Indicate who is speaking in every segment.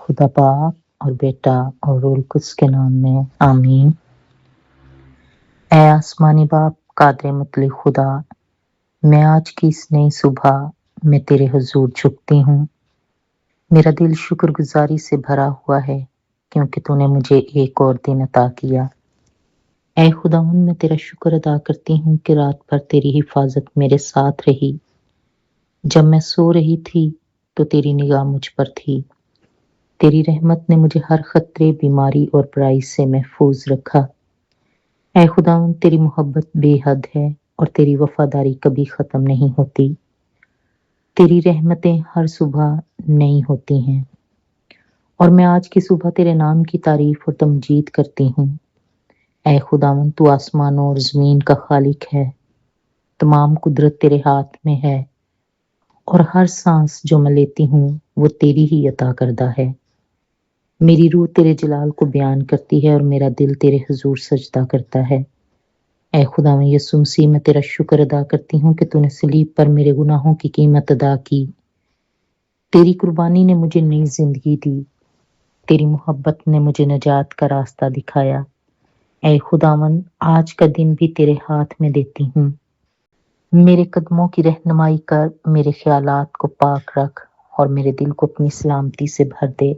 Speaker 1: خدا باپ اور بیٹا اور روح القدس کے نام میں آمین۔ اے آسمانی باپ قادر مطلق خدا، میں آج کی اس نئی صبح میں تیرے حضور جھکتی ہوں۔ میرا دل شکر گزاری سے بھرا ہوا ہے کیونکہ تو نے مجھے ایک اور دن عطا کیا۔ اے خداوند، میں تیرا شکر ادا کرتی ہوں کہ رات بھر تیری حفاظت میرے ساتھ رہی۔ جب میں سو رہی تھی تو تیری نگاہ مجھ پر تھی۔ تیری رحمت نے مجھے ہر خطرے، بیماری اور برائی سے محفوظ رکھا۔ اے خداوند، تیری محبت بے حد ہے اور تیری وفاداری کبھی ختم نہیں ہوتی۔ تیری رحمتیں ہر صبح نئی ہوتی ہیں اور میں آج کی صبح تیرے نام کی تعریف اور تمجید کرتی ہوں۔ اے خداوند، تو آسمانوں اور زمین کا خالق ہے۔ تمام قدرت تیرے ہاتھ میں ہے اور ہر سانس جو میں لیتی ہوں وہ تیری ہی عطا کردہ ہے۔ میری روح تیرے جلال کو بیان کرتی ہے اور میرا دل تیرے حضور سجدہ کرتا ہے۔ اے خداوند یسوع مسیح، میں تیرا شکر ادا کرتی ہوں کہ تو نے صلیب پر میرے گناہوں کی قیمت ادا کی۔ تیری قربانی نے مجھے نئی زندگی دی۔ تیری محبت نے مجھے نجات کا راستہ دکھایا۔ اے خداوند، آج کا دن بھی تیرے ہاتھ میں دیتی ہوں۔ میرے قدموں کی رہنمائی کر، میرے خیالات کو پاک رکھ اور میرے دل کو اپنی سلامتی سے بھر دے۔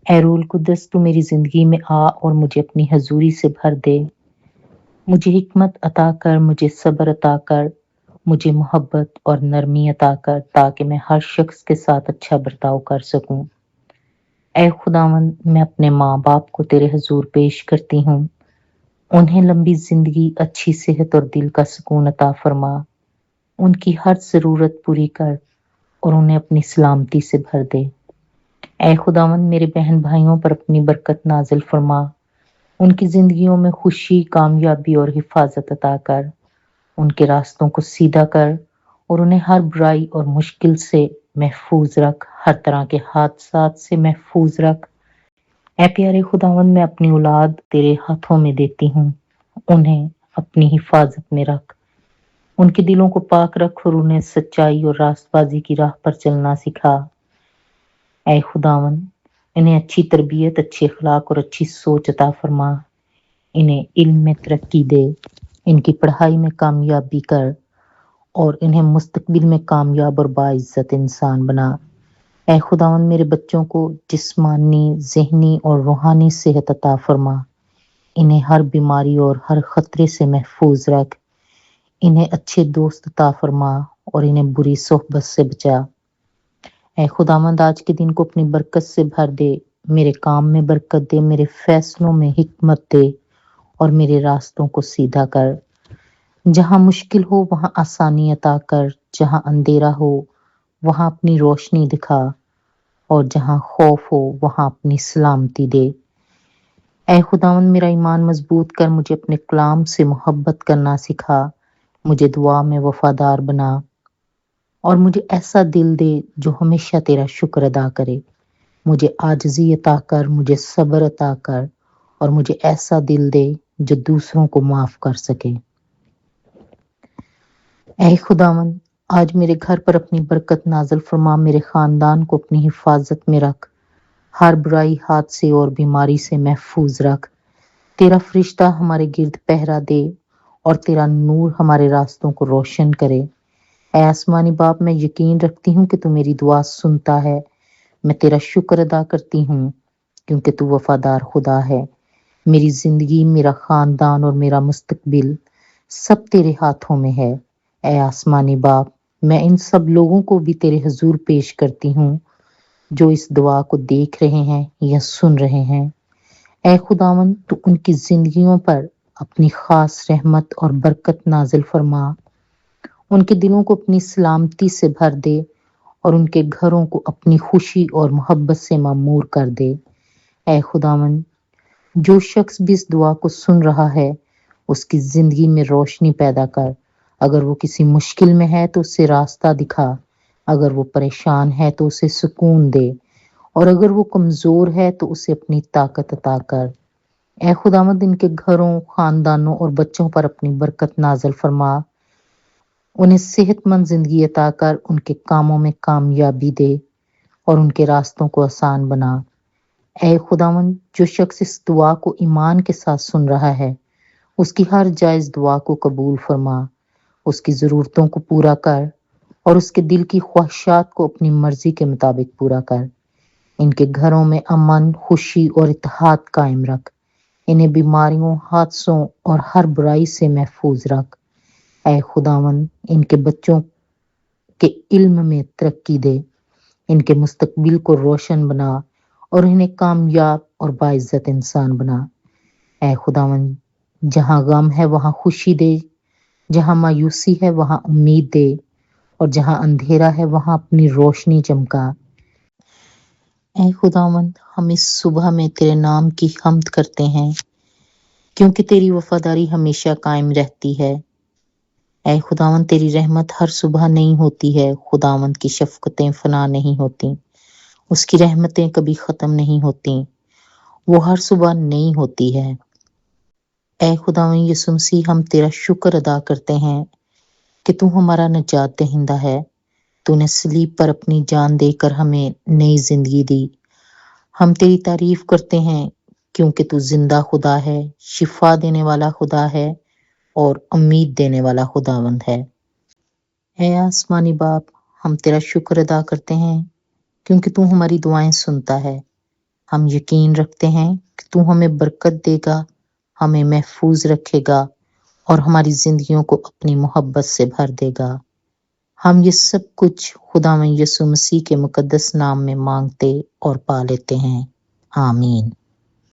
Speaker 1: اے روح القدس، تو میری زندگی میں آ اور مجھے اپنی حضوری سے بھر دے۔ مجھے حکمت عطا کر، مجھے صبر عطا کر، مجھے محبت اور نرمی عطا کر تاکہ میں ہر شخص کے ساتھ اچھا برتاؤ کر سکوں۔ اے خداوند، میں اپنے ماں باپ کو تیرے حضور پیش کرتی ہوں۔ انہیں لمبی زندگی، اچھی صحت اور دل کا سکون عطا فرما۔ ان کی ہر ضرورت پوری کر اور انہیں اپنی سلامتی سے بھر دے۔ اے خداوند، میرے بہن بھائیوں پر اپنی برکت نازل فرما۔ ان کی زندگیوں میں خوشی، کامیابی اور حفاظت عطا کر۔ ان کے راستوں کو سیدھا کر اور انہیں ہر برائی اور مشکل سے محفوظ رکھ، ہر طرح کے حادثات سے محفوظ رکھ۔ اے پیارے خداوند، میں اپنی اولاد تیرے ہاتھوں میں دیتی ہوں۔ انہیں اپنی حفاظت میں رکھ۔ ان کے دلوں کو پاک رکھ اور انہیں سچائی اور راست بازی کی راہ پر چلنا سکھا۔ اے خداوند، انہیں اچھی تربیت، اچھے اخلاق اور اچھی سوچ عطا فرما۔ انہیں علم میں ترقی دے، ان کی پڑھائی میں کامیابی کر اور انہیں مستقبل میں کامیاب اور باعزت انسان بنا۔ اے خداوند، میرے بچوں کو جسمانی، ذہنی اور روحانی صحت عطا فرما۔ انہیں ہر بیماری اور ہر خطرے سے محفوظ رکھ۔ انہیں اچھے دوست عطا فرما اور انہیں بری صحبت سے بچا۔ اے خداوند، آج کے دن کو اپنی برکت سے بھر دے۔ میرے کام میں برکت دے، میرے فیصلوں میں حکمت دے اور میرے راستوں کو سیدھا کر۔ جہاں مشکل ہو وہاں آسانی عطا کر، جہاں اندھیرا ہو وہاں اپنی روشنی دکھا اور جہاں خوف ہو وہاں اپنی سلامتی دے۔ اے خداوند، میرا ایمان مضبوط کر، مجھے اپنے کلام سے محبت کرنا سکھا، مجھے دعا میں وفادار بنا اور مجھے ایسا دل دے جو ہمیشہ تیرا شکر ادا کرے۔ مجھے عاجزی عطا کر، مجھے صبر عطا کر اور مجھے ایسا دل دے جو دوسروں کو معاف کر سکے۔ اے خداوند، آج میرے گھر پر اپنی برکت نازل فرما، میرے خاندان کو اپنی حفاظت میں رکھ، ہر برائی، حادثے اور بیماری سے محفوظ رکھ۔ تیرا فرشتہ ہمارے گرد پہرا دے اور تیرا نور ہمارے راستوں کو روشن کرے۔ اے آسمانی باپ، میں یقین رکھتی ہوں کہ تو میری دعا سنتا ہے۔ میں تیرا شکر ادا کرتی ہوں کیونکہ تو وفادار خدا ہے۔ میری زندگی، میرا خاندان اور میرا مستقبل سب تیرے ہاتھوں میں ہے۔ اے آسمانی باپ، میں ان سب لوگوں کو بھی تیرے حضور پیش کرتی ہوں جو اس دعا کو دیکھ رہے ہیں یا سن رہے ہیں۔ اے خداوند، تو ان کی زندگیوں پر اپنی خاص رحمت اور برکت نازل فرما۔ ان کے دلوں کو اپنی سلامتی سے بھر دے اور ان کے گھروں کو اپنی خوشی اور محبت سے معمور کر دے۔ اے خداوند، جو شخص بھی اس دعا کو سن رہا ہے اس کی زندگی میں روشنی پیدا کر۔ اگر وہ کسی مشکل میں ہے تو اسے راستہ دکھا، اگر وہ پریشان ہے تو اسے سکون دے اور اگر وہ کمزور ہے تو اسے اپنی طاقت عطا کر۔ اے خداوند، ان کے گھروں، خاندانوں اور بچوں پر اپنی برکت نازل فرما۔ انہیں صحت مند زندگی عطا کر، ان کے کاموں میں کامیابی دے اور ان کے راستوں کو آسان بنا۔ اے خداوند، جو شخص اس دعا کو ایمان کے ساتھ سن رہا ہے، اس کی ہر جائز دعا کو قبول فرما، اس کی ضرورتوں کو پورا کر اور اس کے دل کی خواہشات کو اپنی مرضی کے مطابق پورا کر۔ ان کے گھروں میں امن، خوشی اور اتحاد قائم رکھ۔ انہیں بیماریوں، حادثوں اور ہر برائی سے محفوظ رکھ۔ اے خداوند، ان کے بچوں کے علم میں ترقی دے، ان کے مستقبل کو روشن بنا اور انہیں کامیاب اور باعزت انسان بنا۔ اے خداوند، جہاں غم ہے وہاں خوشی دے، جہاں مایوسی ہے وہاں امید دے، اور جہاں اندھیرا ہے وہاں اپنی روشنی چمکا۔ اے خداوند، ہم اس صبح میں تیرے نام کی حمد کرتے ہیں، کیونکہ تیری وفاداری ہمیشہ قائم رہتی ہے۔ اے خداوند، تیری رحمت ہر صبح نئی ہوتی ہے، خداوند کی شفقتیں فنا نہیں ہوتی، اس کی رحمتیں کبھی ختم نہیں ہوتی، وہ ہر صبح نئی ہوتی ہے۔ اے خداوند یسوع مسیح، ہم تیرا شکر ادا کرتے ہیں کہ تو ہمارا نجات دہندہ ہے۔ تو نے صلیب پر اپنی جان دے کر ہمیں نئی زندگی دی۔ ہم تیری تعریف کرتے ہیں کیونکہ تو زندہ خدا ہے، شفا دینے والا خدا ہے اور امید دینے والا خداوند ہے۔ اے آسمانی باپ، ہم تیرا شکر ادا کرتے ہیں کیونکہ تو ہماری دعائیں سنتا ہے۔ ہم یقین رکھتے ہیں کہ تو ہمیں برکت دے گا، ہمیں محفوظ رکھے گا اور ہماری زندگیوں کو اپنی محبت سے بھر دے گا۔ ہم یہ سب کچھ خداوند یسوع مسیح کے مقدس نام میں مانگتے اور پا لیتے ہیں، آمین۔